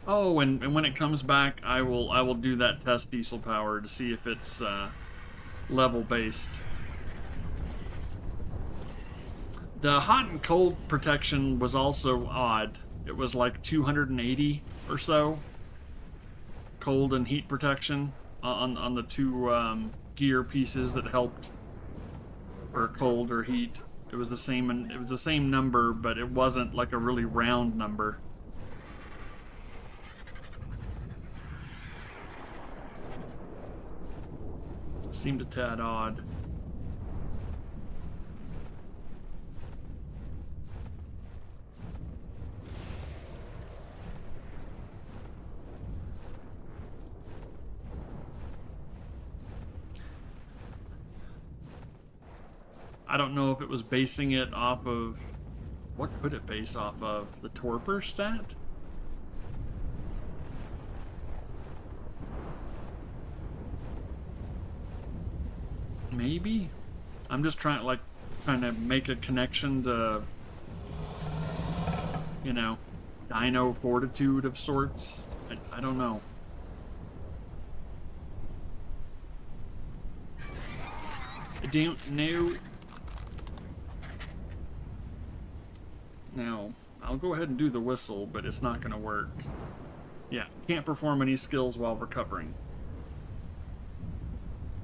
Oh, and when it comes back, I will do that test diesel power to see if it's level based. The hot and cold protection was also odd. It was like 280 or so cold and heat protection on the two gear pieces that helped for cold or heat. It was the same, and it was the same number, but it wasn't like a really round number. It seemed a tad odd. I don't know if it was basing it off of... What could it base off of? The torpor stat? Maybe? I'm just trying to make a connection to, you know, dino fortitude of sorts. I don't know. I don't know. Now, I'll go ahead and do the whistle, but it's not going to work. Yeah, can't perform any skills while recovering.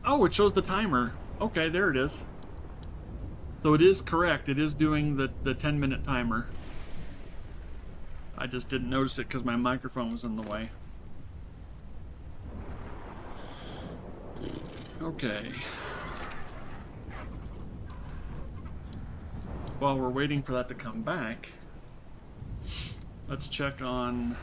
Oh, it shows the timer. Okay, there it is. So it is correct. It is doing the 10-minute timer. I just didn't notice it because my microphone was in the way. Okay. While we're waiting for that to come back, let's check on...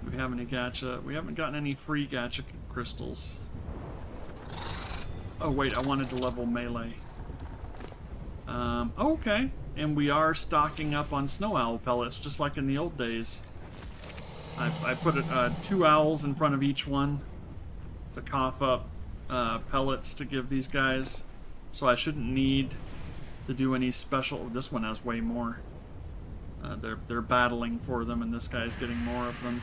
Do we have any gacha? We haven't gotten any free gacha crystals. Oh wait, I wanted to level melee. Okay. And we are stocking up on snow owl pellets, just like in the old days. I put 2 owls in front of each one to cough up pellets to give these guys. So I shouldn't need to do any special... This one has way more. They're battling for them, and this guy's getting more of them.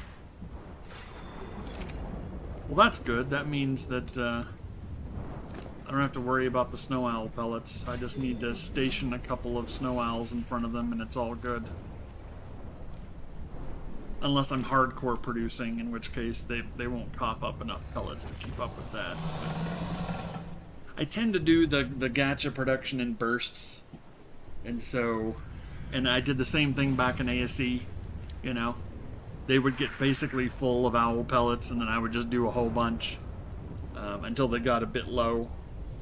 Well, that's good. That means that I don't have to worry about the snow owl pellets. I just need to station a couple of snow owls in front of them, and it's all good. Unless I'm hardcore producing, in which case they won't cough up enough pellets to keep up with that. But I tend to do the gacha production in bursts. And so... And I did the same thing back in ASE, you know. They would get basically full of owl pellets, and then I would just do a whole bunch until they got a bit low,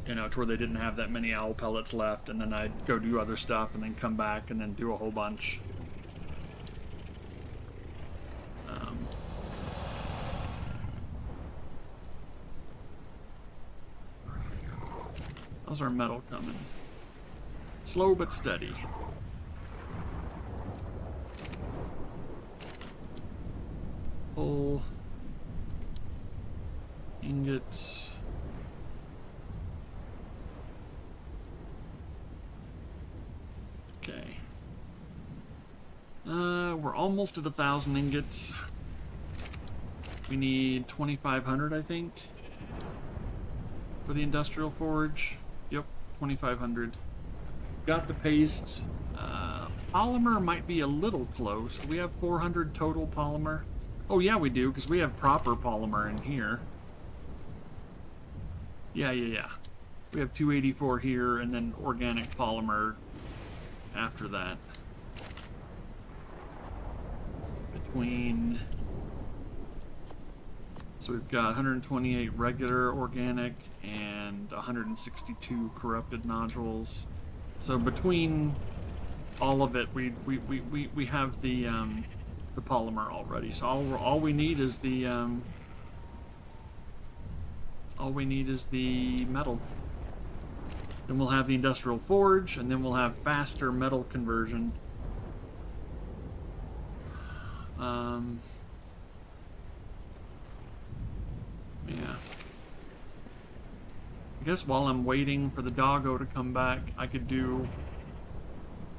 you know, to where they didn't have that many owl pellets left, and then I'd go do other stuff, and then come back and then do a whole bunch. How's our metal coming? Slow but steady. Pull ingots. Okay. We're almost at 1,000 ingots. We need 2,500, I think, for the industrial forge. Yep, 2,500. Got the paste. Polymer might be a little close. Do we have 400 total polymer? Oh yeah, we do, because we have proper polymer in here. Yeah. We have 284 here, and then organic polymer after that. Between... So we've got 128 regular organic and 162 corrupted nodules. So between all of it, we have the polymer already. So all we need is the metal. Then we'll have the industrial forge, and then we'll have faster metal conversion. Yeah. I guess while I'm waiting for the doggo to come back, I could do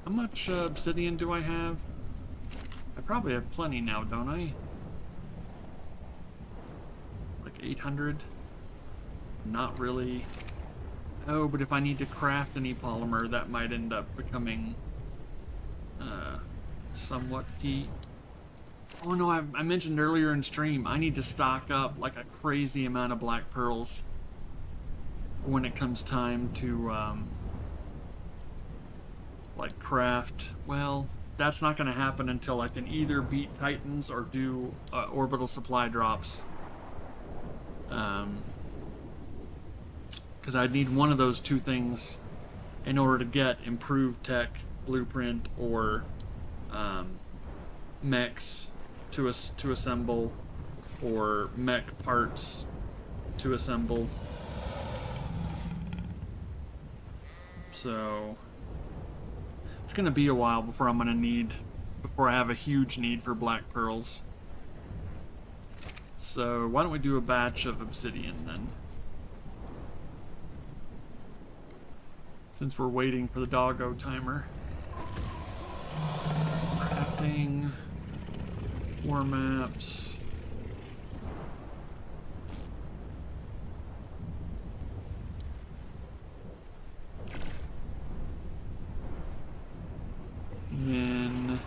How much obsidian do I have? I probably have plenty now, don't I? Like 800? Not really. Oh, but if I need to craft any polymer, that might end up becoming somewhat key. Oh no, I mentioned earlier in stream, I need to stock up like a crazy amount of black pearls when it comes time to like craft. Well, that's not going to happen until I can either beat Titans or do orbital supply drops. Because I'd need one of those two things in order to get improved tech, blueprint, or mechs to assemble, or mech parts to assemble. So it's gonna be a while before I have a huge need for black pearls. So why don't we do a batch of obsidian then? Since we're waiting for the doggo timer. Crafting. War maps. And then we'll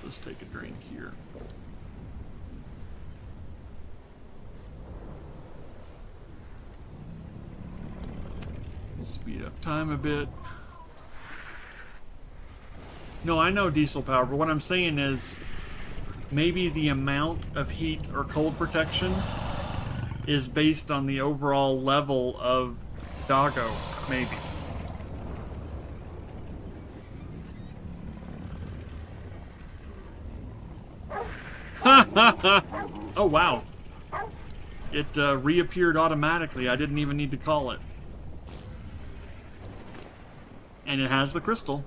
just take a drink here. We'll speed up time a bit. No, I know diesel power, but what I'm saying is maybe the amount of heat or cold protection is based on the overall level of doggo, maybe. Oh, wow. It reappeared automatically. I didn't even need to call it. And it has the crystal.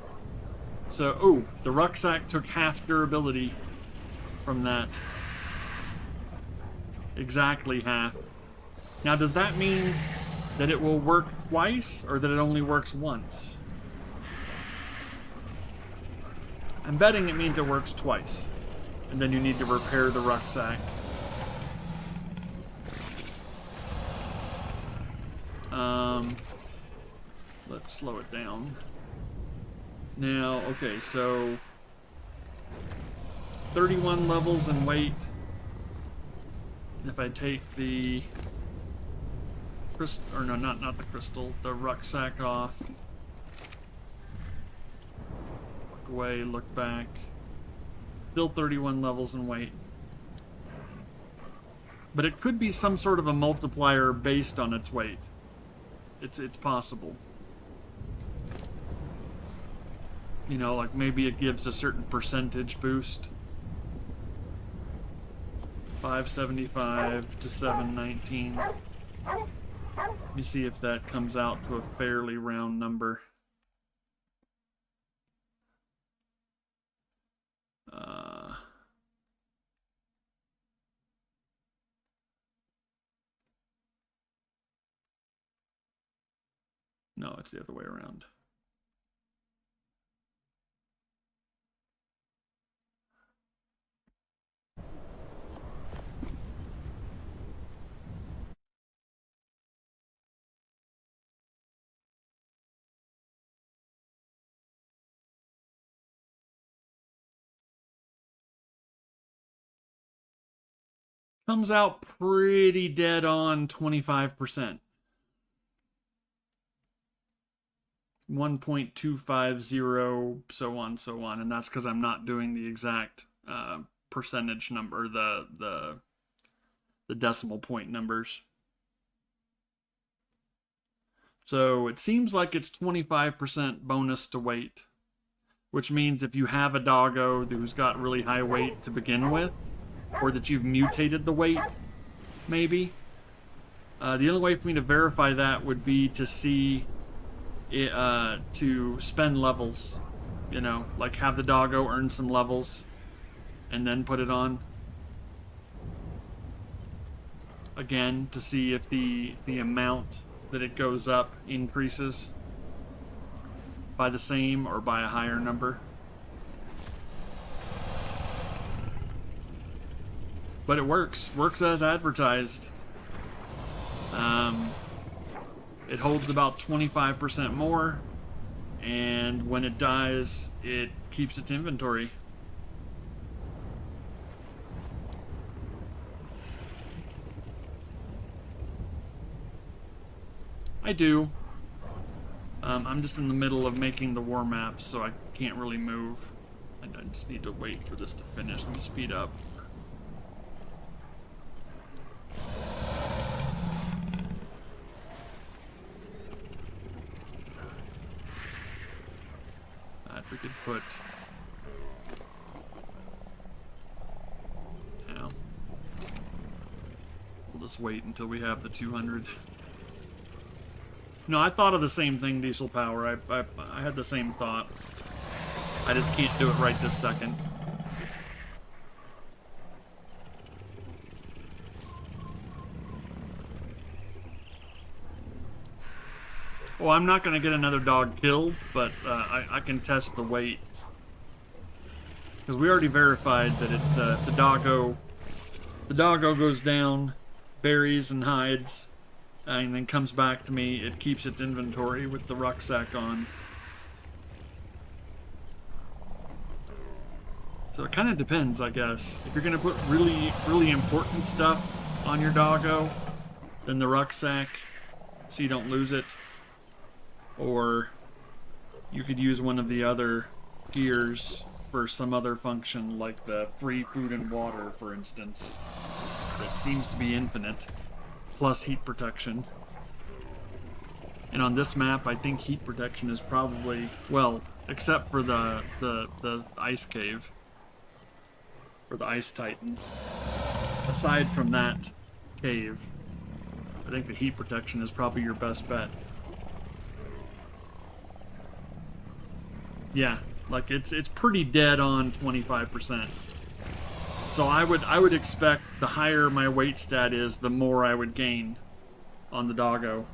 So, oh, the rucksack took half durability from that. Exactly half. Now, does that mean that it will work twice, or that it only works once? I'm betting it means it works twice. And then you need to repair the rucksack. Let's slow it down. Now, okay, so 31 levels in weight. And if I take the crystal, or no, not the crystal, the rucksack off. Look away, look back. Still 31 levels in weight. But it could be some sort of a multiplier based on its weight. It's possible. You know, like maybe it gives a certain percentage boost. 575 to 719. Let me see if that comes out to a fairly round number. No, it's the other way around. Comes out pretty dead on 25%. 1.250, so on, and that's because I'm not doing the exact percentage number, the decimal point numbers. So it seems like it's 25% bonus to weight, which means if you have a doggo who's got really high weight to begin with, or that you've mutated the weight, maybe. The only way for me to verify that would be to see it, to spend levels, you know, like have the doggo earn some levels and then put it on again to see if the amount that it goes up increases. by the same or by a higher number. But it works as advertised. It holds about 25% more, and when it dies, it keeps its inventory. I do. I'm just in the middle of making the war maps, so I can't really move. I just need to wait for this to finish. Let me speed up. Wicked foot. Now, we'll just wait until we have the 200. No, I thought of the same thing, Diesel Power. I had the same thought. I just can't do it right this second. Well, I'm not going to get another dog killed, but I can test the weight. Because we already verified that the doggo goes down, buries and hides, and then comes back to me. It keeps its inventory with the rucksack on. So it kind of depends, I guess. If you're going to put really, really important stuff on your doggo, then the rucksack, so you don't lose it. Or you could use one of the other gears for some other function, like the free food and water, for instance. That seems to be infinite, plus heat protection. And on this map, I think heat protection is probably, well, except for the ice cave, or the ice titan. Aside from that cave, I think the heat protection is probably your best bet. Yeah, like it's pretty dead on 25%. So I would expect the higher my weight stat is, the more I would gain on the doggo.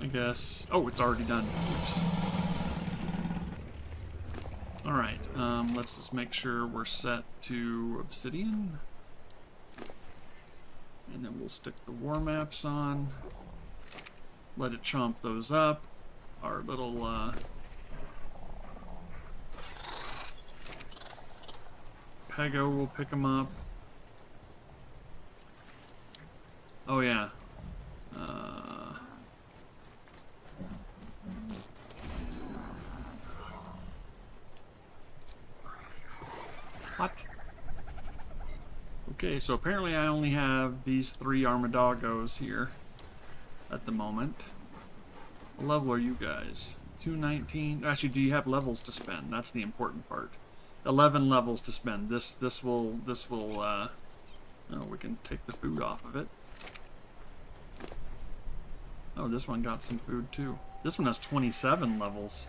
I guess. Oh, it's already done. Oops. Alright, let's just make sure we're set to obsidian. And then we'll stick the war maps on. Let it chomp those up. Our little, Pego will pick them up. Oh yeah. What? Okay, so apparently I only have these 3 Armadogos here at the moment. What level are you guys? 219? Actually, do you have levels to spend? That's the important part. 11 levels to spend. This will oh, we can take the food off of it. Oh, this one got some food too. This one has 27 levels.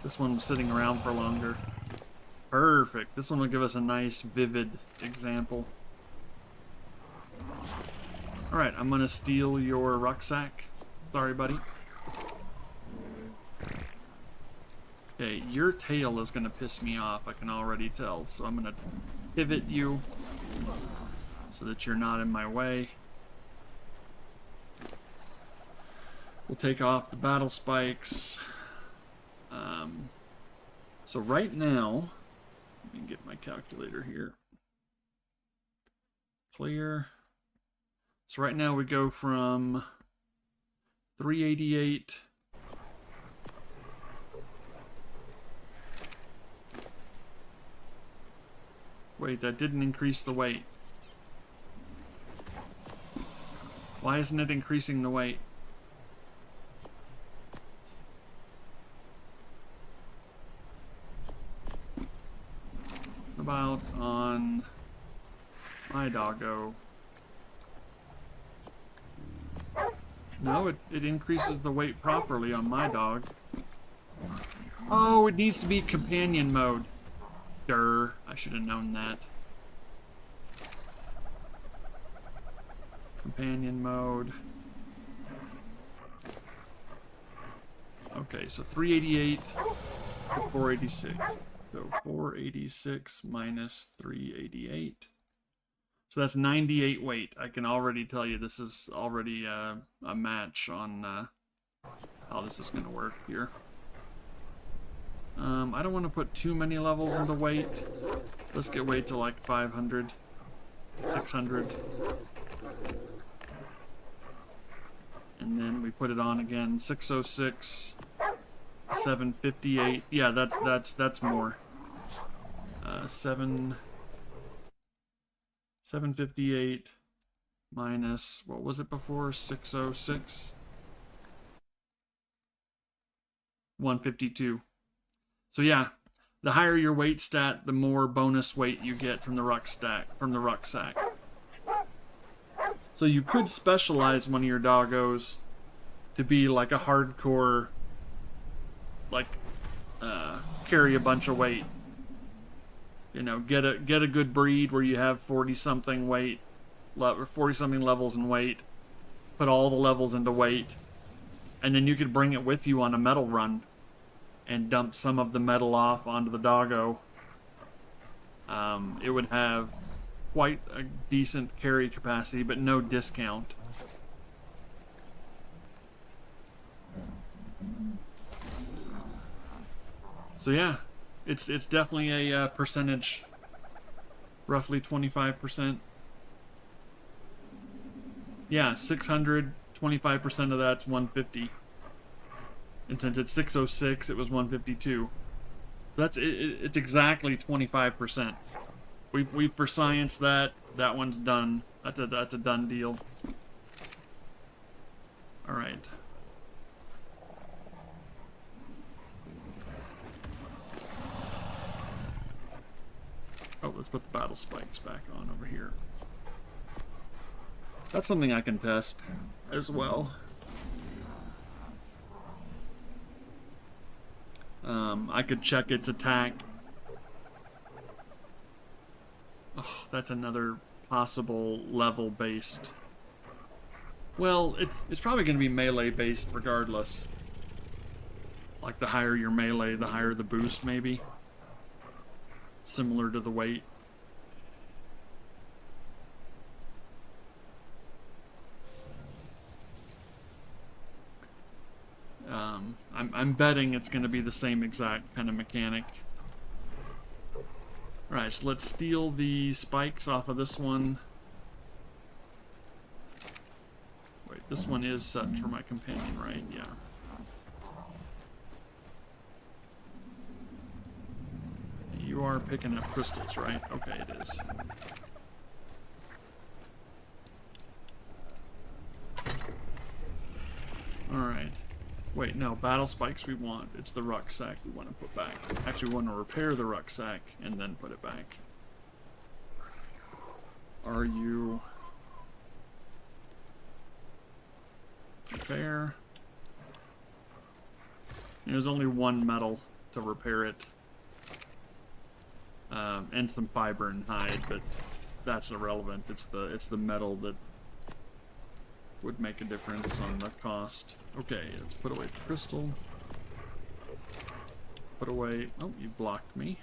This one was sitting around for longer. Perfect. This one will give us a nice, vivid example. Alright, I'm gonna steal your rucksack. Sorry, buddy. Okay, your tail is gonna piss me off, I can already tell. So I'm gonna pivot you so that you're not in my way. We'll take off the battle spikes. So right now, let me get my calculator here. Clear. So right now we go from 388 Wait, that didn't increase the weight. Why isn't it increasing the weight? About on my doggo. No, it increases the weight properly on my dog. Oh, it needs to be companion mode. Durr, I should have known that. Companion mode. Okay, so 388 to 486. So 486 minus 388. So that's 98 weight. I can already tell you this is already a match on how this is going to work here. I don't want to put too many levels into weight. Let's get weight to like 500, 600. And then we put it on again, 606, 758. Yeah, that's more. 758 minus, what was it before? 606. 152. So yeah, the higher your weight stat, the more bonus weight you get from the rucksack. So you could specialize one of your doggos to be like a hardcore, like carry a bunch of weight. You know, get a good breed where you have 40-something weight, 40-something levels in weight. Put all the levels into weight, and then you could bring it with you on a metal run and dump some of the metal off onto the doggo. It would have quite a decent carry capacity, but no discount. So yeah, it's definitely a percentage, roughly 25%. Yeah, 600, 25% of that's 150. And since it's 606, it was 152. That's it's exactly 25%. We've for science that one's done. That's a done deal. All right. Oh, let's put the battle spikes back on over here. That's something I can test as well. I could check its attack. Oh, that's another possible level based. Well, it's probably going to be melee based regardless. Like the higher your melee, the higher the boost maybe. Similar to the weight. I'm betting it's going to be the same exact kind of mechanic. Alright, so let's steal the spikes off of this one. Wait, this one is set for my companion, right? Yeah. You are picking up crystals, right? Okay, it is. Alright. Wait, no, battle spikes we want. It's the rucksack we want to put back. Actually, we want to repair the rucksack and then put it back. Are you... Repair. There's only one metal to repair it. And some fiber and hide, but that's irrelevant. It's the metal that would make a difference on the cost. Okay, let's put away the crystal. Put away... Oh, you blocked me.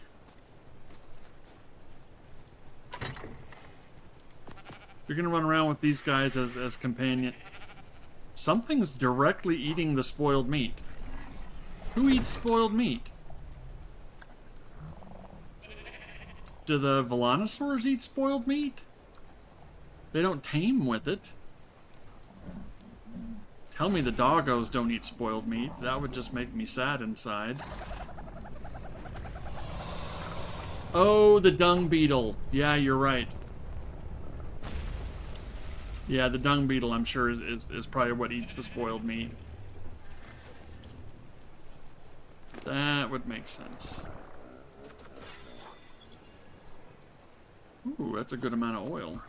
You're gonna run around with these guys as companion. Something's directly eating the spoiled meat. Who eats spoiled meat? Do the Velanosaurs eat spoiled meat? They don't tame with it. Tell me the doggos don't eat spoiled meat. That would just make me sad inside. Oh, the dung beetle. Yeah, you're right. Yeah, the dung beetle, I'm sure, is probably what eats the spoiled meat. That would make sense. Ooh, that's a good amount of oil.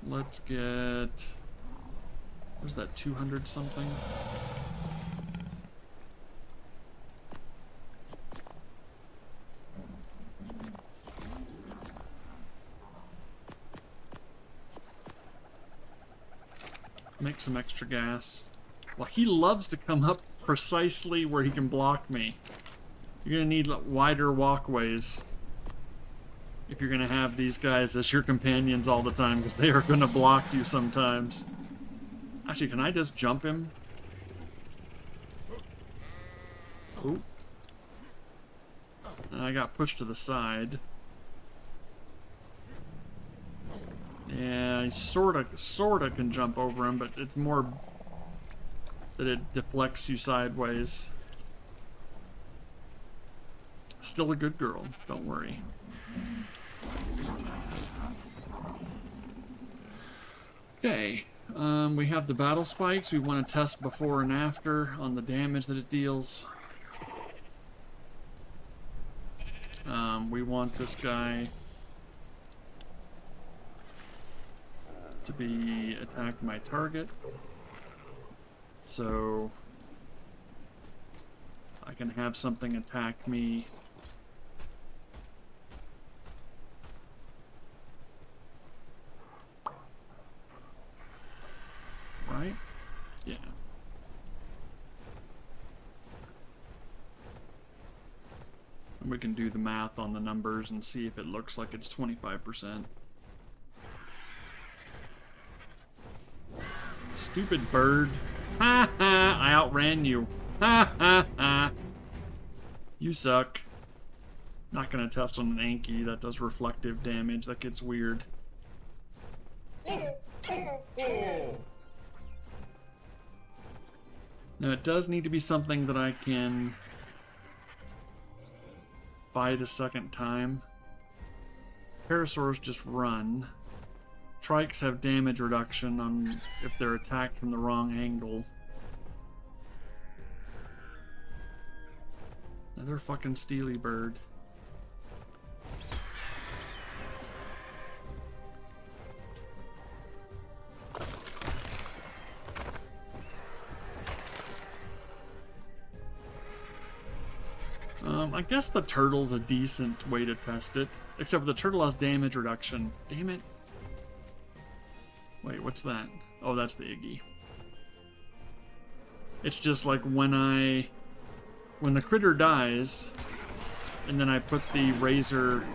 Let's get... Where's that 200 something? Make some extra gas. Well, he loves to come up precisely where he can block me. You're gonna need wider walkways if you're gonna have these guys as your companions all the time, because they are gonna block you sometimes. Actually, can I just jump him? Ooh. And I got pushed to the side. Yeah, I sorta can jump over him, but it's more that it deflects you sideways. Still a good girl, don't worry. Okay, we have the battle spikes. We want to test before and after on the damage that it deals. We want this guy to be attack my target, so I can have something attack me. Right? Yeah. And we can do the math on the numbers and see if it looks like it's 25%. Stupid bird. Ha ha! I outran you. Ha ha ha! You suck. Not gonna test on an Anki. That does reflective damage. That gets weird. Now it does need to be something that I can fight a second time. Parasaurs just run. Trikes have damage reduction on if they're attacked from the wrong angle. Another fucking steely bird. I guess the turtle's a decent way to test it. Except for the turtle has damage reduction. Damn it. Wait, what's that? Oh, that's the Iggy. It's just like when the critter dies, and then I put the razor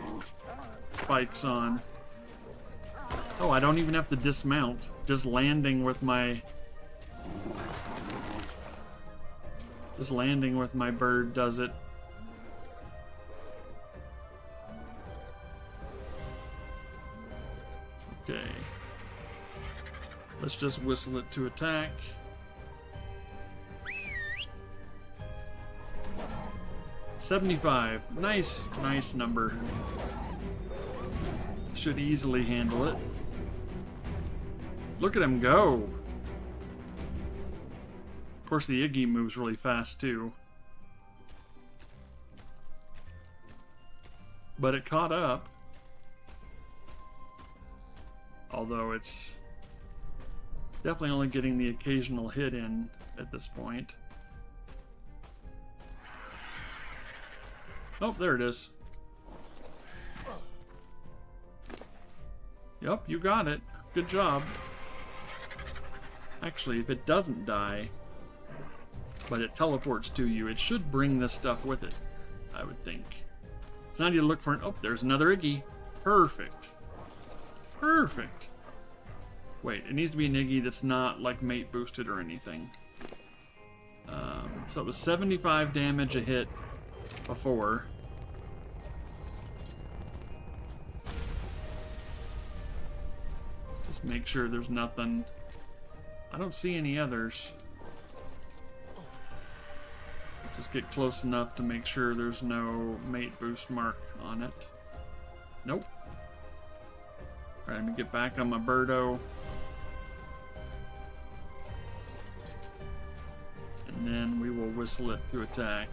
spikes on. Oh, I don't even have to dismount. Just landing with my bird does it. Okay. Let's just whistle it to attack. $75. Nice number. Should easily handle it. Look at him go. Of course, the Iggy moves really fast too. But it caught up. Although it's definitely only getting the occasional hit in at this point. Oh, there it is. Yep, you got it. Good job. Actually, if it doesn't die, but it teleports to you, it should bring this stuff with it, I would think. So now you look for an... Oh, there's another Iggy. Perfect. Perfect. Wait, it needs to be an Iggy that's not, like, mate boosted or anything. So it was 75 damage a hit before. Let's just make sure there's nothing... I don't see any others. Let's just get close enough to make sure there's no mate boost mark on it. Nope. Alright, let me get back on my birdo. And then we will whistle it to attack.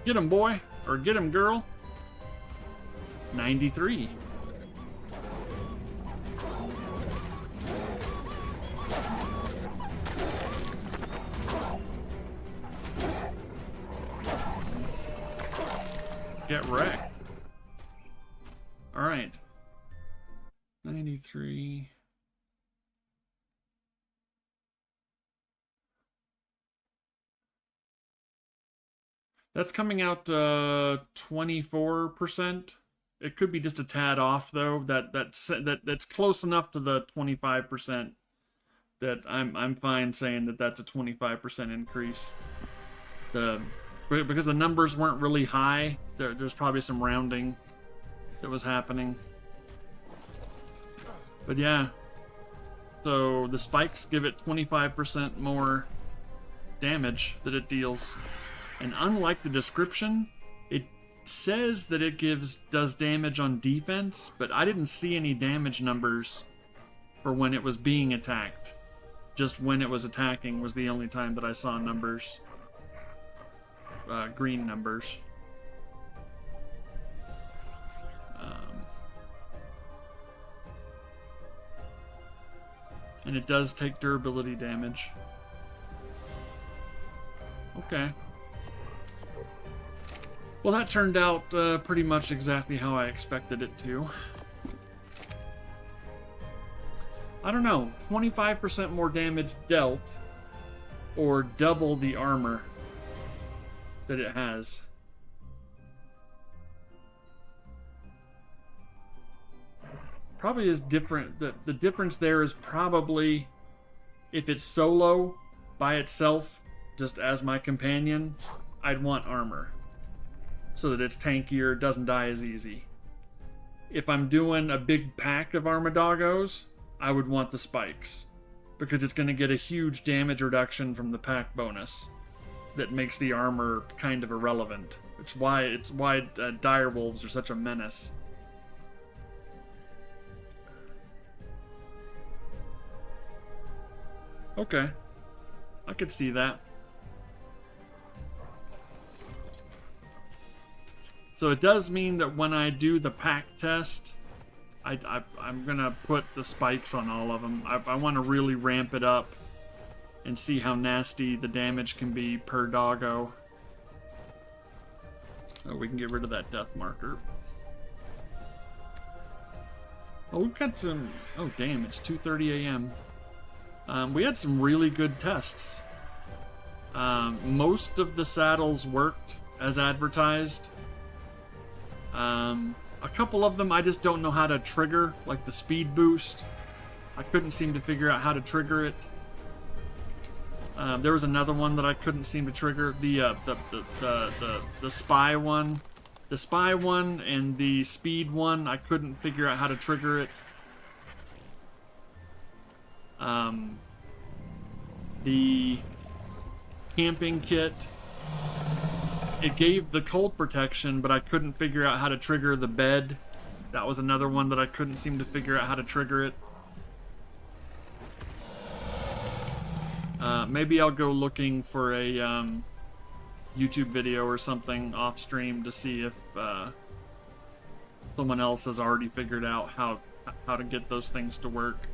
Get him, boy! Or get him, girl. 93. Get wrecked. Alright. 93. That's coming out 24%. It could be just a tad off though. That's close enough to the 25% that I'm fine saying that that's a 25% increase. Because the numbers weren't really high, there's probably some rounding that was happening. But yeah, so the spikes give it 25% more damage that it deals. And unlike the description, it says that it does damage on defense, but I didn't see any damage numbers for when it was being attacked. Just when it was attacking was the only time that I saw numbers. Green numbers. And it does take durability damage. Okay. Well, that turned out pretty much exactly how I expected it to. I don't know, 25% more damage dealt, or double the armor that it has. Probably is different. The difference there is probably if it's solo by itself, just as my companion, I'd want armor so that it's tankier, doesn't die as easy. If I'm doing a big pack of Armadoggos, I would want the spikes because it's going to get a huge damage reduction from the pack bonus that makes the armor kind of irrelevant. It's why direwolves are such a menace. Okay, I could see that. So it does mean that when I do the pack test, I'm gonna put the spikes on all of them. I want to really ramp it up and see how nasty the damage can be per doggo. So we can get rid of that death marker. Oh, we've got some... Oh, damn, it's 2:30 a.m. We had some really good tests. Most of the saddles worked as advertised. A couple of them I just don't know how to trigger, like the speed boost. I couldn't seem to figure out how to trigger it. There was another one that I couldn't seem to trigger. The spy one. The spy one and the speed one, I couldn't figure out how to trigger it. The camping kit, it gave the cold protection, but I couldn't figure out how to trigger the bed. That was another one that I couldn't seem to figure out how to trigger it. Maybe I'll go looking for a YouTube video or something off stream to see if someone else has already figured out how to get those things to work.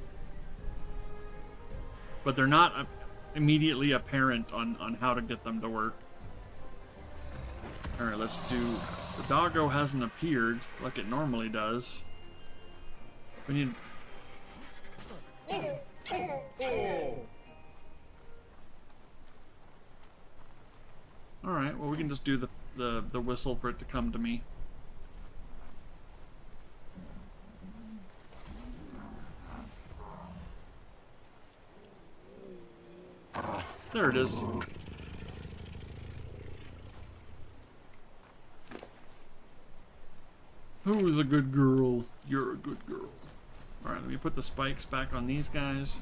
But they're not immediately apparent on how to get them to work. Alright, let's do... The doggo hasn't appeared like it normally does. We need... Alright, well we can just do the whistle for it to come to me. There it is. Who's a good girl? You're a good girl. Alright, let me put the spikes back on these guys.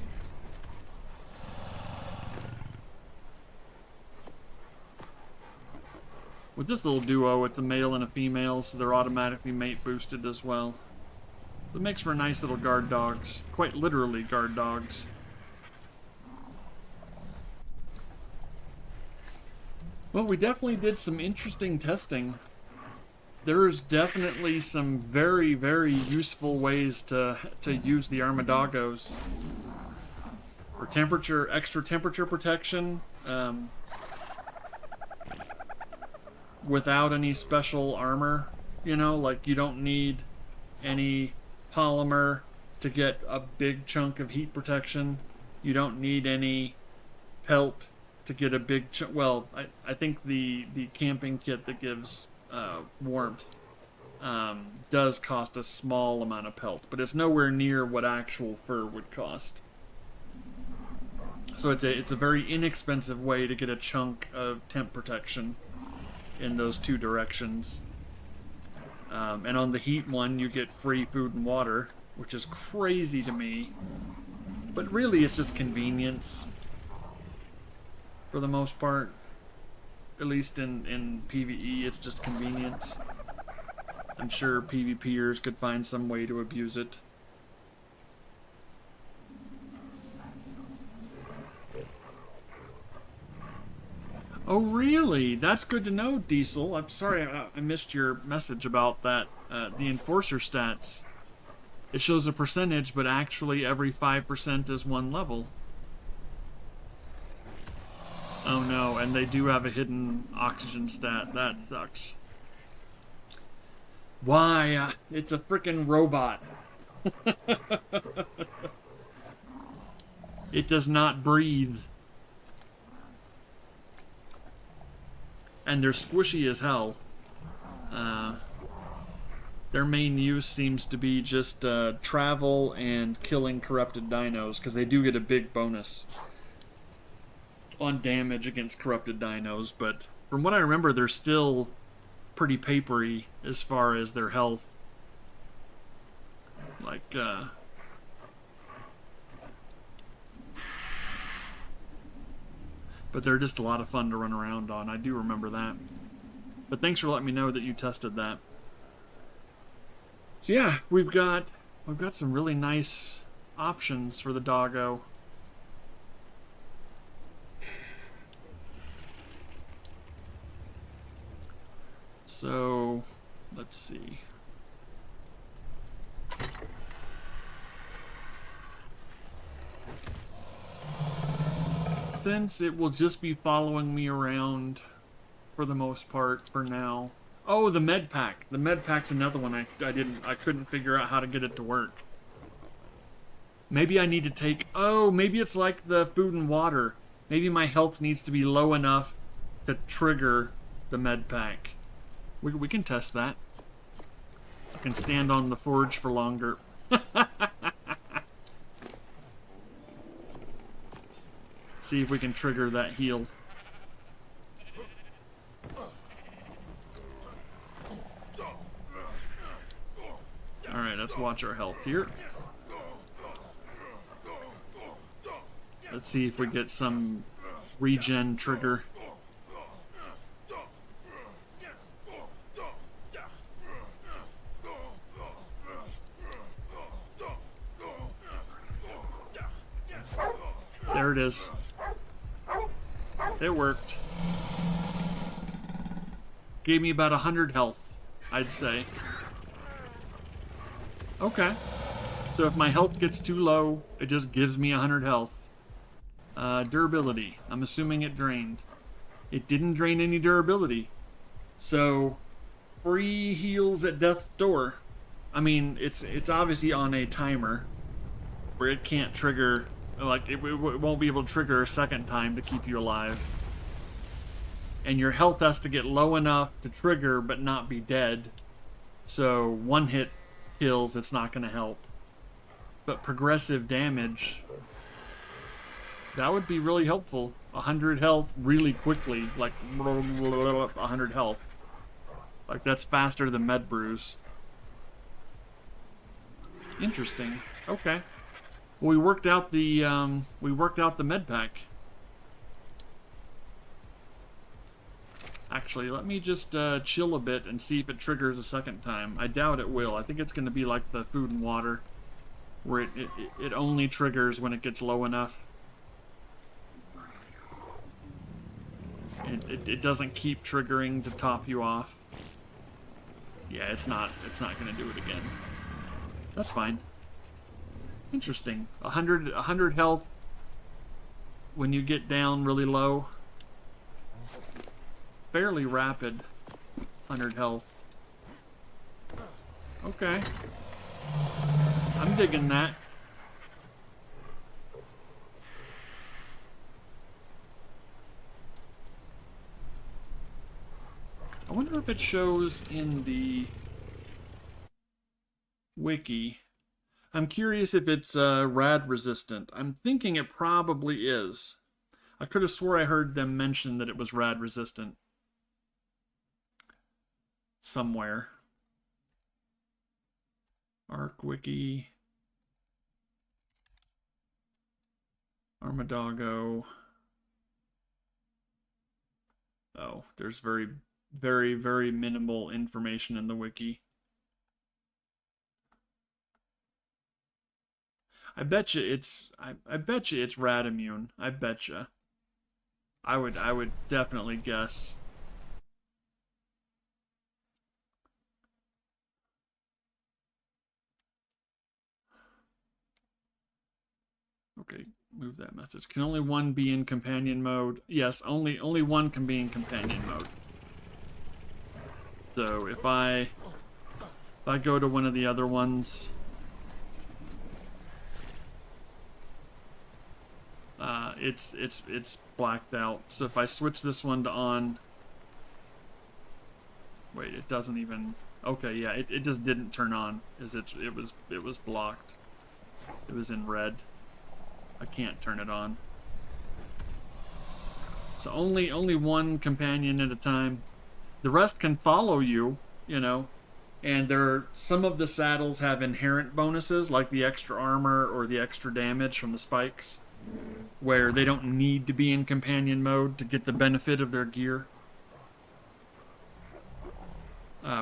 With this little duo, it's a male and a female, so they're automatically mate boosted as well. It makes for nice little guard dogs. Quite literally guard dogs. Well, we definitely did some interesting testing There's definitely some very, very useful ways to use the Armadagos. For temperature, extra temperature protection, without any special armor. You know, like you don't need any polymer to get a big chunk of heat protection. You don't need any pelt to get a big chunk. Well, I think the camping kit that gives warmth does cost a small amount of pelt, but it's nowhere near what actual fur would cost. So it's a very inexpensive way to get a chunk of temp protection in those two directions. And on the heat one, you get free food and water, which is crazy to me. But really, it's just convenience for the most part. At least in PvE, it's just convenience. I'm sure PvPers could find some way to abuse it. Oh, really? That's good to know, Diesel. I'm sorry I missed your message about that. The Enforcer stats. It shows a percentage, but actually every 5% is one level. Oh no, and they do have a hidden oxygen stat. That sucks. Why? It's a freaking robot. It does not breathe. And they're squishy as hell. Their main use seems to be just travel and killing corrupted dinos, because they do get a big bonus on damage against corrupted dinos, but from what I remember, they're still pretty papery as far as their health. Like, but they're just a lot of fun to run around on. I do remember that. But thanks for letting me know that you tested that. So yeah, we've got some really nice options for the doggo. So, let's see. Since it will just be following me around for the most part for now. Oh, the med pack. The med pack's another one I couldn't figure out how to get it to work. Maybe I need to take, oh, maybe it's like the food and water. Maybe my health needs to be low enough to trigger the med pack. We can test that. I can stand on the forge for longer. See if we can trigger that heal. Alright, let's watch our health here. Let's see if we get some regen trigger. There it is. It worked. Gave me about 100 health, I'd say. Okay. So if my health gets too low, it just gives me 100 health. Durability. I'm assuming it drained. It didn't drain any durability. So, free heals at death's door. I mean, it's obviously on a timer where it can't trigger, like, it won't be able to trigger a second time to keep you alive. And your health has to get low enough to trigger but not be dead. So, one hit kills, it's not going to help. But progressive damage, that would be really helpful. 100 health really quickly, like 100 health. Like that's faster than med brews. Interesting. Okay. Well, we worked out the med pack. Actually, let me just chill a bit and see if it triggers a second time. I doubt it will. I think it's going to be like the food and water, where it only triggers when it gets low enough. It doesn't keep triggering to top you off. Yeah, it's not gonna do it again. That's fine. Interesting. 100 health when you get down really low. Fairly rapid. 100 health. Okay. I'm digging that. I wonder if it shows in the wiki. I'm curious if it's rad resistant. I'm thinking it probably is. I could have swore I heard them mention that it was rad resistant somewhere. Arc wiki. Armadago. Oh, there's very, very, very minimal information in the wiki. I bet you it's I bet you it's rad immune. I bet you. I would definitely guess. Okay, move that message. Can only one be in companion mode? Yes, only one can be in companion mode. So if I go to one of the other ones, it's blacked out. So if I switch this one to on, wait, it doesn't even. Okay, yeah, it just didn't turn on. It was blocked. It was in red. I can't turn it on. So only one companion at a time. The rest can follow you, you know. And some of the saddles have inherent bonuses, like the extra armor or the extra damage from the spikes, where they don't need to be in companion mode to get the benefit of their gear.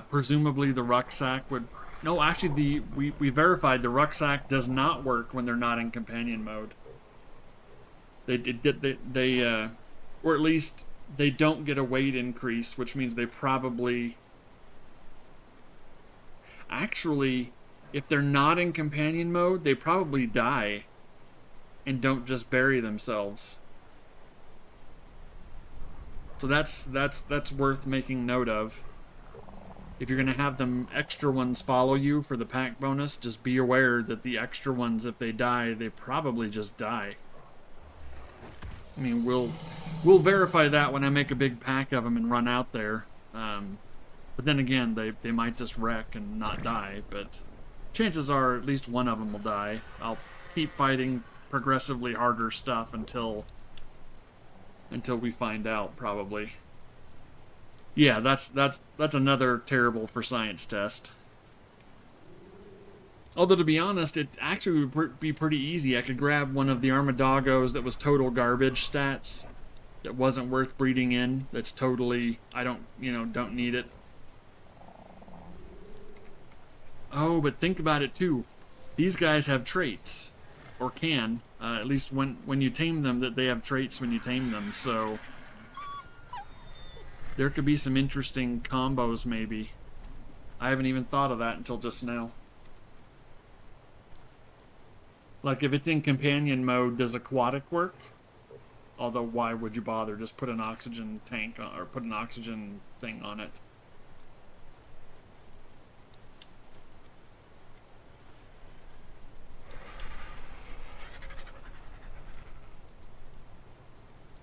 Presumably the rucksack would... No, actually, we verified the rucksack does not work when they're not in companion mode. They or at least they don't get a weight increase, which means they probably... Actually, if they're not in companion mode, they probably die and don't just bury themselves. So that's worth making note of. If you're going to have them extra ones follow you for the pack bonus, just be aware that the extra ones, if they die, they probably just die. I mean, we'll verify that when I make a big pack of them and run out there. But then again, they might just wreck and not die, but chances are at least one of them will die. I'll keep fighting progressively harder stuff until we find out, probably. Yeah, that's another terrible for science test. Although, to be honest, it actually would be pretty easy. I could grab one of the Armadagos that was total garbage stats, that wasn't worth breeding in, that's totally, I don't need it. Oh, but think about it too. These guys have traits, or can, at least when you tame them, that they have traits when you tame them, so there could be some interesting combos, maybe. I haven't even thought of that until just now. Like, if it's in companion mode, does aquatic work? Although, why would you bother? Just put an oxygen tank on, or put an oxygen thing on it.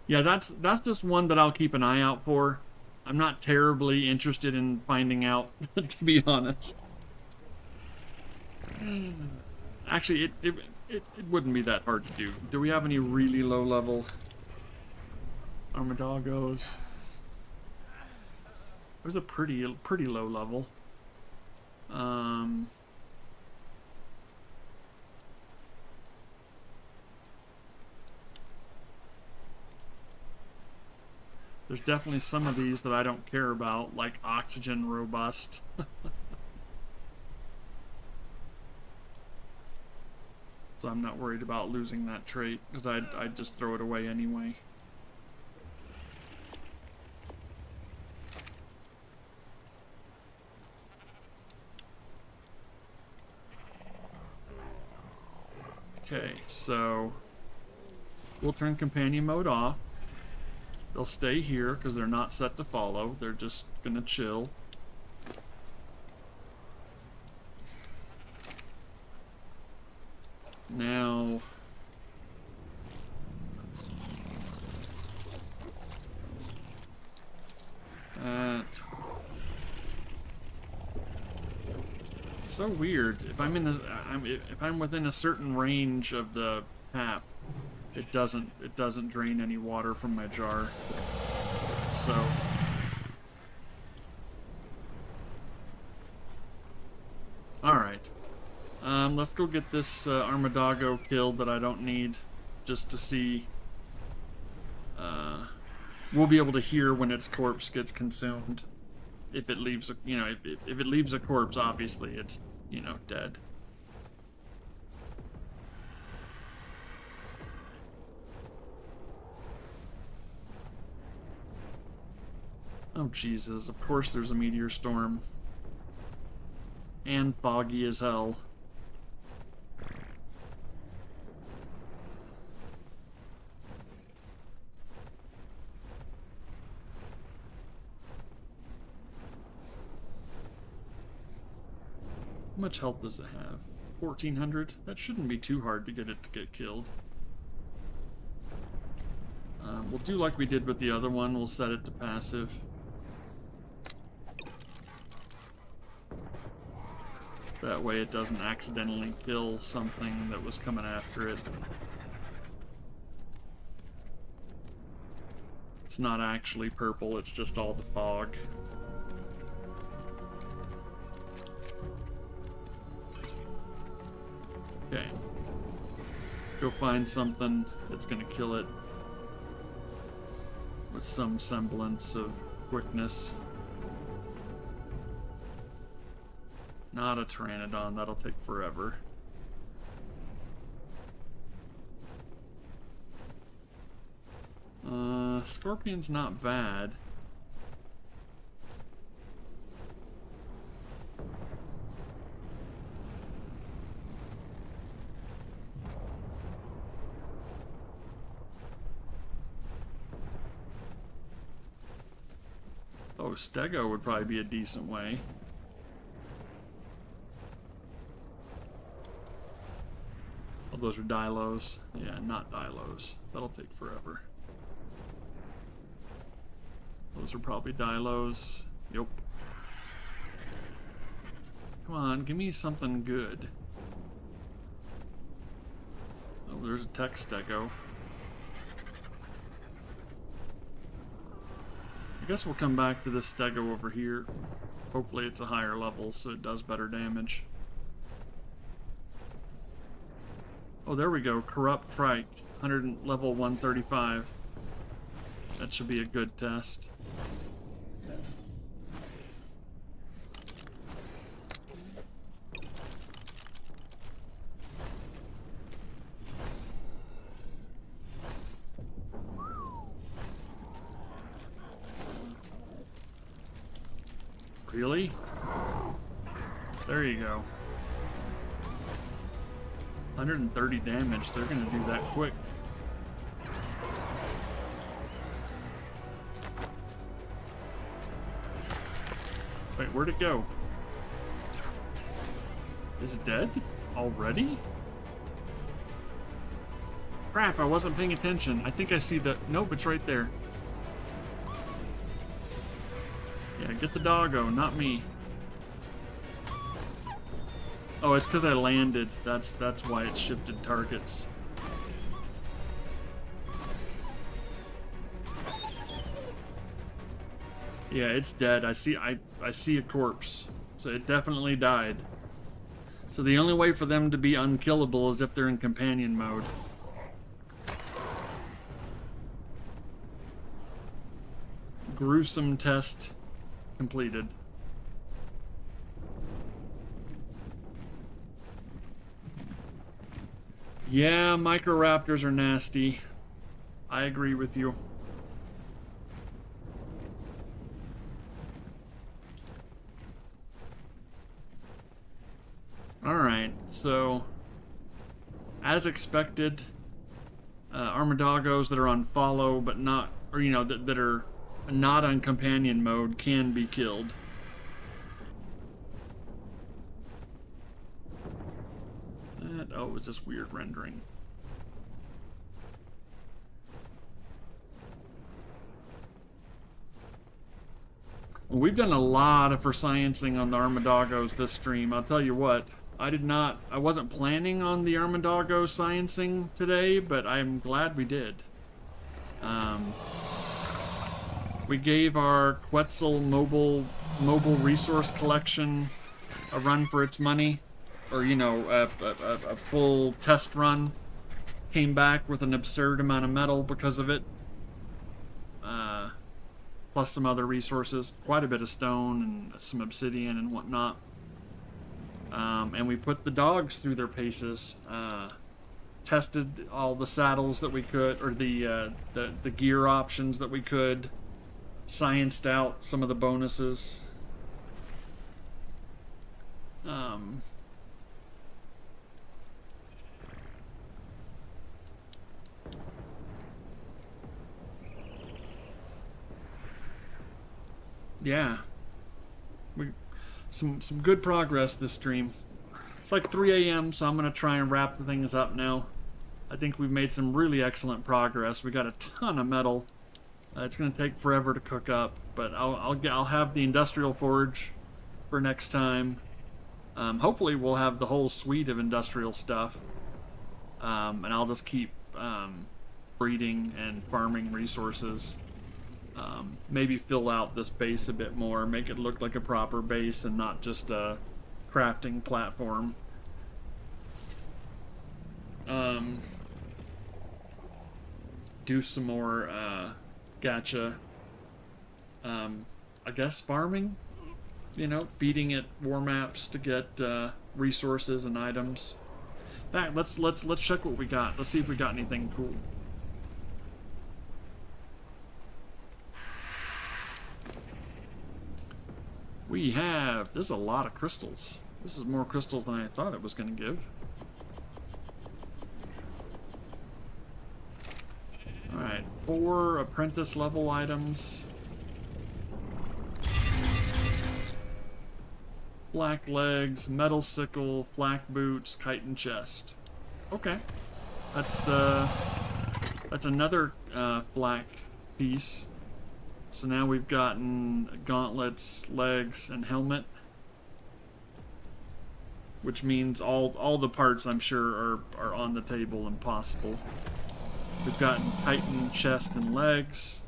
Yeah, that's just one that I'll keep an eye out for. I'm not terribly interested in finding out, to be honest. Actually, it wouldn't be that hard to do. Do we have any really low-level Armadagos? There's a pretty low level. There's definitely some of these that I don't care about, like oxygen robust. So I'm not worried about losing that trait, because I'd just throw it away anyway. Okay, so we'll turn companion mode off. They'll stay here because they're not set to follow. They're just gonna chill. Now, so weird. If I'm in if I'm within a certain range of the tap, it doesn't drain any water from my jar. So all right. Let's go get this Armadago killed that I don't need, just to see. We'll be able to hear when its corpse gets consumed. If it leaves, if it leaves a corpse, obviously it's, dead. Oh Jesus! Of course, there's a meteor storm. And foggy as hell. How much health does it have? 1400? That shouldn't be too hard to get it to get killed. We'll do like we did with the other one. We'll set it to passive. That way it doesn't accidentally kill something that was coming after it. It's not actually purple, it's just all the fog. Okay. Go find something that's gonna kill it with some semblance of quickness. Not a Pteranodon, that'll take forever. Scorpion's not bad. Oh, Stego would probably be a decent way. Oh, those are Dilos. Yeah, not Dilos. That'll take forever. Those are probably Dilos. Yep. Come on, give me something good. Oh, there's a Tech Stego. I guess we'll come back to this Stego over here. Hopefully it's a higher level so it does better damage. Oh, there we go. Corrupt Trike. Level 135. That should be a good test. Really? There you go. 130 damage. They're gonna do that quick. Wait, where'd it go? Is it dead? Already? Crap, I wasn't paying attention. I think I see the... Nope, it's right there. Yeah, get the doggo, not me. Oh, it's because I landed. That's why it shifted targets. Yeah, it's dead. I see a corpse. So it definitely died. So the only way for them to be unkillable is if they're in companion mode. Gruesome test completed. Yeah, Microraptors are nasty. I agree with you. Alright, so as expected, Armadagos that are on follow but not, or you know, that are not on companion mode can be killed. Oh, it's this weird rendering. Well, we've done a lot of sciencing on the Armadagos this stream. I'll tell you what, I wasn't planning on the Armadago sciencing today, but I'm glad we did. We gave our Quetzal mobile resource collection a run for its money, or you know, a full test run. Came back with an absurd amount of metal because of it, plus some other resources, quite a bit of stone and some obsidian and whatnot. And we put the dogs through their paces. Tested all the saddles that we could, or the gear options that we could. Scienced out some of the bonuses. Yeah, some good progress this stream. It's like 3 a.m., so I'm gonna try and wrap the things up now. I think we've made some really excellent progress. We got a ton of metal. It's gonna take forever to cook up, but I'll have the industrial forge for next time. Hopefully we'll have the whole suite of industrial stuff, and I'll just keep breeding and farming resources. Maybe fill out this base a bit more, make it look like a proper base and not just a crafting platform. Do some more gacha, I guess farming, you know, feeding it war maps to get resources and items. Let's check what we got. Let's see if we got anything cool. There's a lot of crystals. This is more crystals than I thought it was going to give. Alright, 4 apprentice level items. Black legs, metal sickle, flak boots, chitin chest. Okay. That's another flak piece. So now we've gotten gauntlets, legs, and helmet. Which means all the parts, I'm sure, are on the table and possible. We've gotten chitin chest and legs.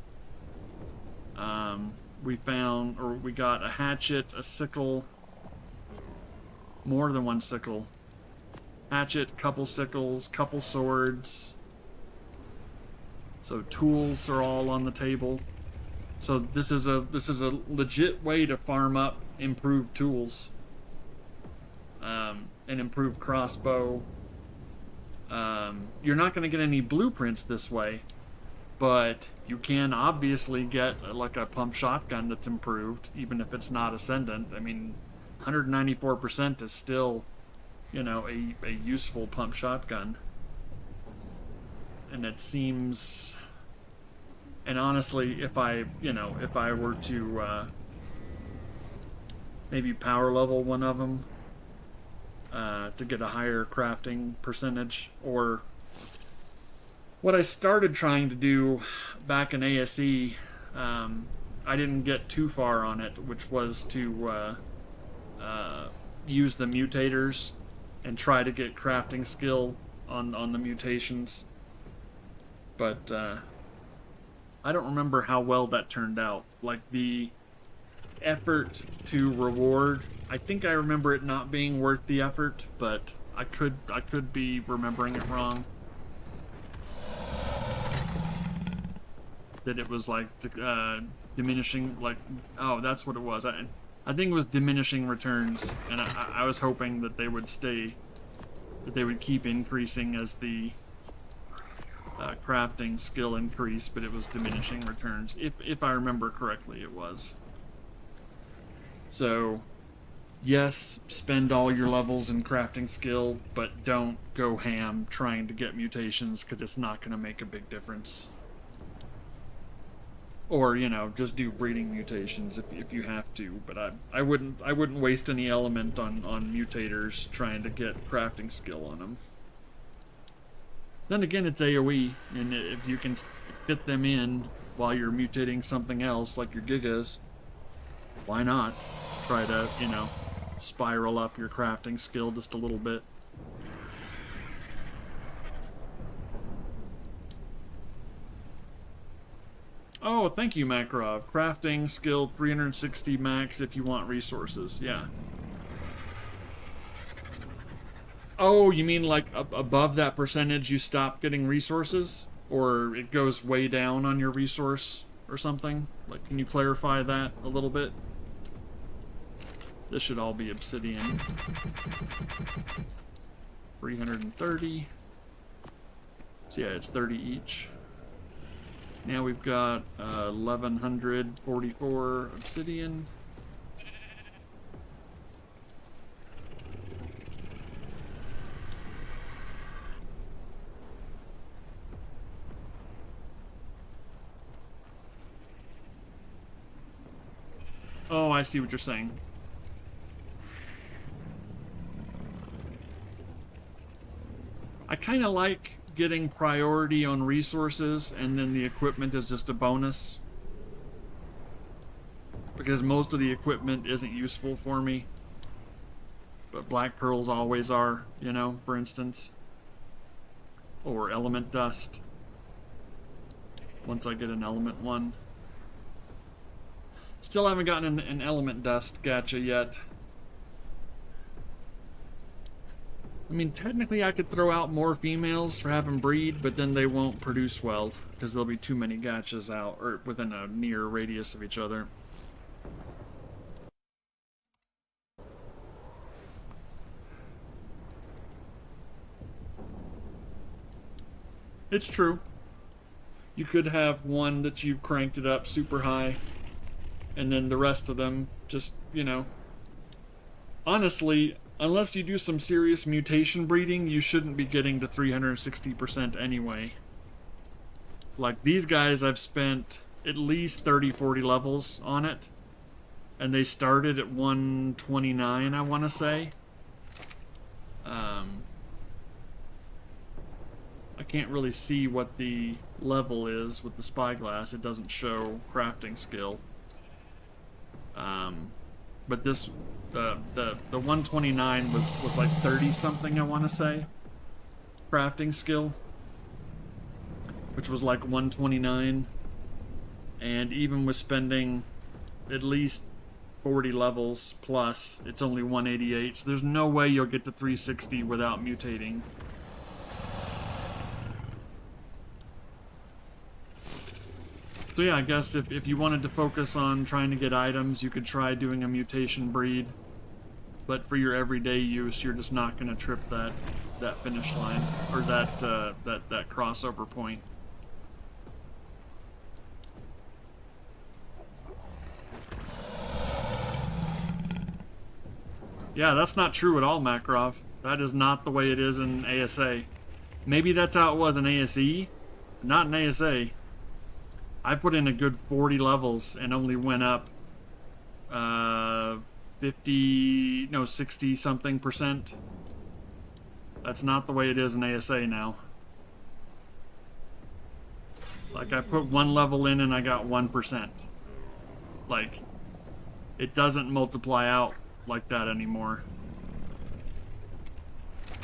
We got a hatchet, a sickle, more than one sickle. Hatchet, couple sickles, couple swords. So tools are all on the table. So this is a legit way to farm up improved tools, and improved crossbow. You're not going to get any blueprints this way, but you can obviously get like a pump shotgun that's improved, even if it's not ascendant. I mean, 194% is still, you know, a useful pump shotgun, and it seems. And honestly, if I were to maybe power level one of them to get a higher crafting percentage, or what I started trying to do back in ASE, I didn't get too far on it, which was to use the mutators and try to get crafting skill on the mutations. But I don't remember how well that turned out. Like the effort to reward, I think I remember it not being worth the effort, but I could be remembering it wrong. That it was like diminishing, like, oh, that's what it was. I think it was diminishing returns, and I was hoping that they would stay, that they would keep increasing as the crafting skill increase, but it was diminishing returns. If I remember correctly, it was. So, yes, spend all your levels in crafting skill, but don't go ham trying to get mutations, because it's not going to make a big difference. Or, you know, just do breeding mutations if you have to, but I wouldn't waste any element on mutators trying to get crafting skill on them. Then again, it's AoE, and if you can fit them in while you're mutating something else, like your Gigas, why not try to, you know, spiral up your crafting skill just a little bit. Oh, thank you, Makarov. Crafting skill 360 max if you want resources. Yeah. Oh, you mean like above that percentage you stop getting resources? Or it goes way down on your resource or something? Like, can you clarify that a little bit? This should all be obsidian. 330. So yeah, it's 30 each. Now we've got 1144 obsidian. Oh, I see what you're saying. I kind of like getting priority on resources, and then the equipment is just a bonus. Because most of the equipment isn't useful for me. But black pearls always are, you know, for instance. Or element dust. Once I get an element one. Still haven't gotten an element dust gacha yet. I mean, technically I could throw out more females for having breed, but then they won't produce well, because there'll be too many gachas out, or within a near radius of each other. It's true. You could have one that you've cranked it up super high, and then the rest of them just, you know... Honestly, unless you do some serious mutation breeding, you shouldn't be getting to 360% anyway. Like, these guys, I've spent at least 30-40 levels on it. And they started at 129, I want to say. I can't really see what the level is with the spyglass. It doesn't show crafting skill. But this... The 129 was like 30 something, I want to say, crafting skill, which was like 129, and even with spending at least 40 levels plus, it's only 188, so there's no way you'll get to 360 without mutating. So yeah, I guess if you wanted to focus on trying to get items, you could try doing a mutation breed. But for your everyday use, you're just not going to trip that finish line, or that crossover point. Yeah, that's not true at all, Makarov. That is not the way it is in ASA. Maybe that's how it was in ASE, not in ASA. I put in a good 40 levels and only went up 60 something percent. That's not the way it is in ASA now. Like, I put one level in and I got 1%. Like, it doesn't multiply out like that anymore.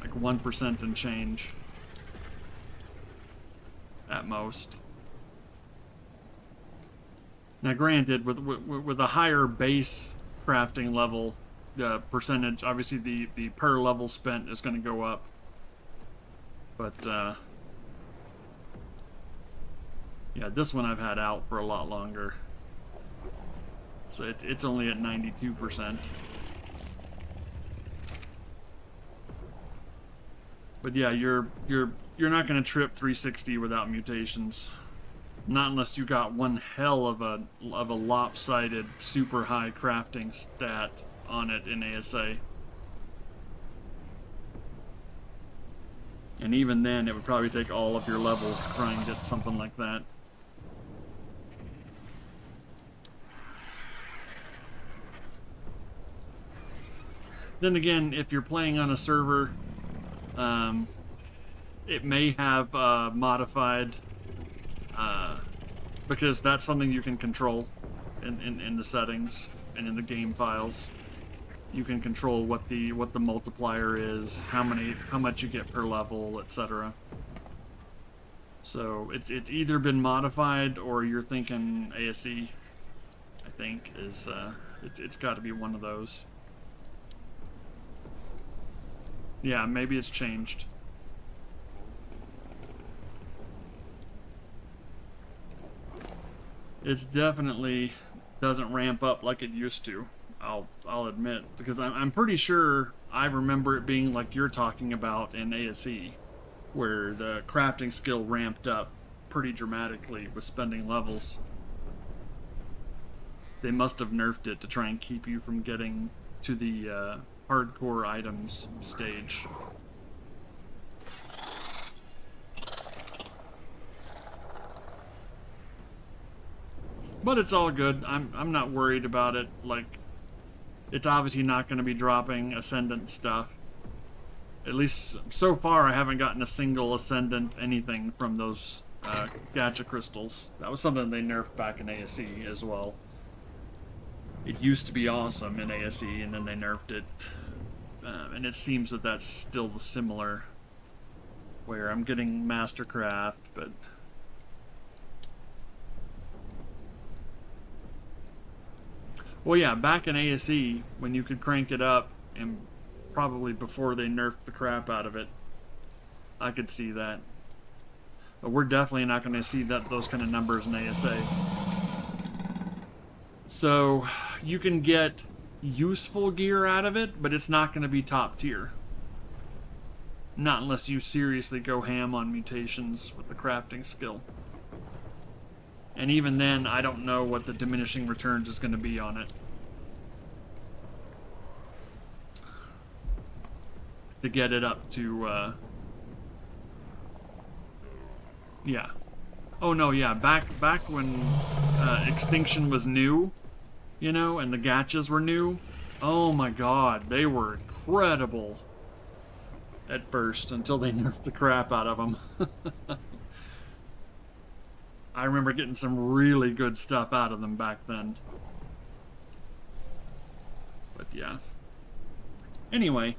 Like 1% and change. At most. Now granted, with a higher base crafting level, the percentage, obviously the per level spent is going to go up. But, yeah, this one I've had out for a lot longer. So it's only at 92%. But yeah, you're not going to trip 360 without mutations. Not unless you got one hell of a lopsided, super high crafting stat on it in ASA. And even then, it would probably take all of your levels to try and get something like that. Then again, if you're playing on a server, it may have modified, because that's something you can control in the settings and in the game files. You can control what the multiplier is, how much you get per level, etc. So it's either been modified or you're thinking ASE. I think is it's got to be one of those. Yeah, maybe it's changed. It's definitely doesn't ramp up like it used to. I'll admit, because I'm pretty sure I remember it being like you're talking about in ASE, where the crafting skill ramped up pretty dramatically with spending levels. They must have nerfed it to try and keep you from getting to the hardcore items stage. But it's all good. I'm not worried about it. Like, it's obviously not going to be dropping Ascendant stuff. At least so far, I haven't gotten a single Ascendant anything from those gacha crystals. That was something they nerfed back in ASE as well. It used to be awesome in ASE, and then they nerfed it. And it seems that that's still similar, where I'm getting Mastercraft, but... Well, yeah, back in ASE, when you could crank it up, and probably before they nerfed the crap out of it, I could see that. But we're definitely not going to see those kind of numbers in ASA. So, you can get useful gear out of it, but it's not going to be top tier. Not unless you seriously go ham on mutations with the crafting skill. And even then, I don't know what the diminishing returns is going to be on it. To get it up to, yeah. Oh no, yeah, back when Extinction was new, you know, and the gachas were new, oh my god, they were incredible at first, until they nerfed the crap out of them. I remember getting some really good stuff out of them back then. But yeah. Anyway.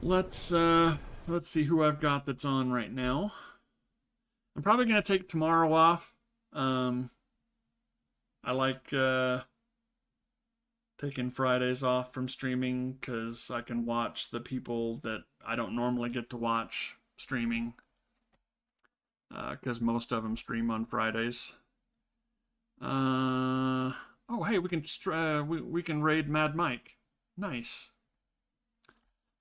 Let's see who I've got that's on right now. I'm probably going to take tomorrow off. I like taking Fridays off from streaming because I can watch the people that I don't normally get to watch streaming. Because most of them stream on Fridays. Oh, hey, we can raid Mad Mike. Nice.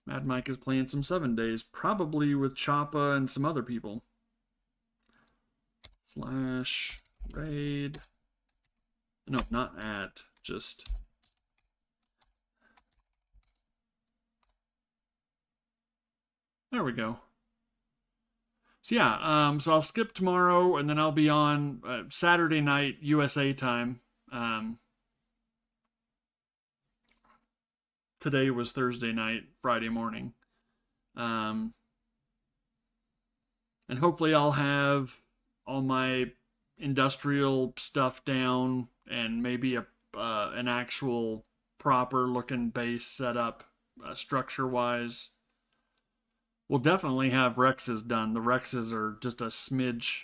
Mad Mike is playing some 7 days, probably with Choppa and some other people. / raid. No, not at, just... There we go. So yeah, so I'll skip tomorrow, and then I'll be on Saturday night, USA time. Today was Thursday night, Friday morning. And hopefully I'll have all my industrial stuff down, and maybe an actual proper-looking base set up, structure-wise. We'll definitely have Rexes done. The Rexes are just a smidge.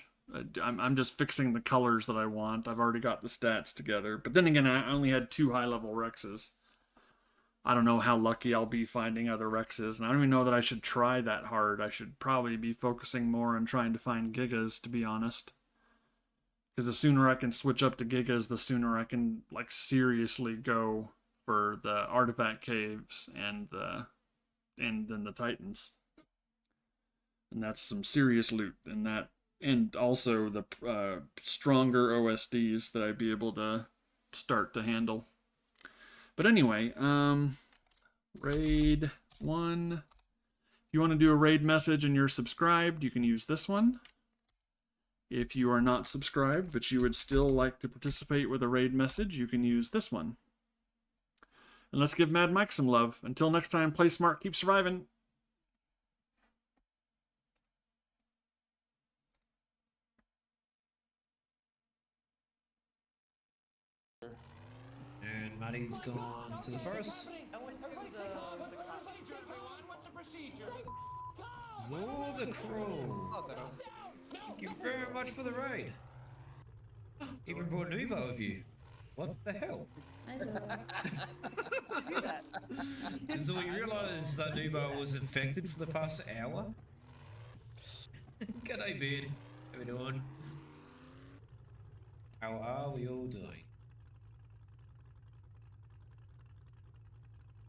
I'm just fixing the colors that I want. I've already got the stats together. But then again, I only had 2 high-level Rexes. I don't know how lucky I'll be finding other Rexes. And I don't even know that I should try that hard. I should probably be focusing more on trying to find Gigas, to be honest. Because the sooner I can switch up to Gigas, the sooner I can, like, seriously go for the artifact caves and then the Titans. And that's some serious loot, and also the stronger OSDs that I'd be able to start to handle. But anyway, raid 1. If you want to do a raid message and you're subscribed, you can use this one. If you are not subscribed, but you would still like to participate with a raid message, you can use this one. And let's give Mad Mike some love. Until next time, play smart, keep surviving. And Maddie's gone to the forest. Zor the Crow. Thank you very much for the raid. Even brought Nubo with you. What the hell? So you realise that Nubo was infected for the past hour? G'day, Beard. How we doing? How are we all doing?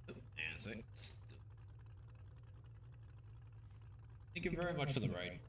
Oh, yeah, so thank you very much for the raid.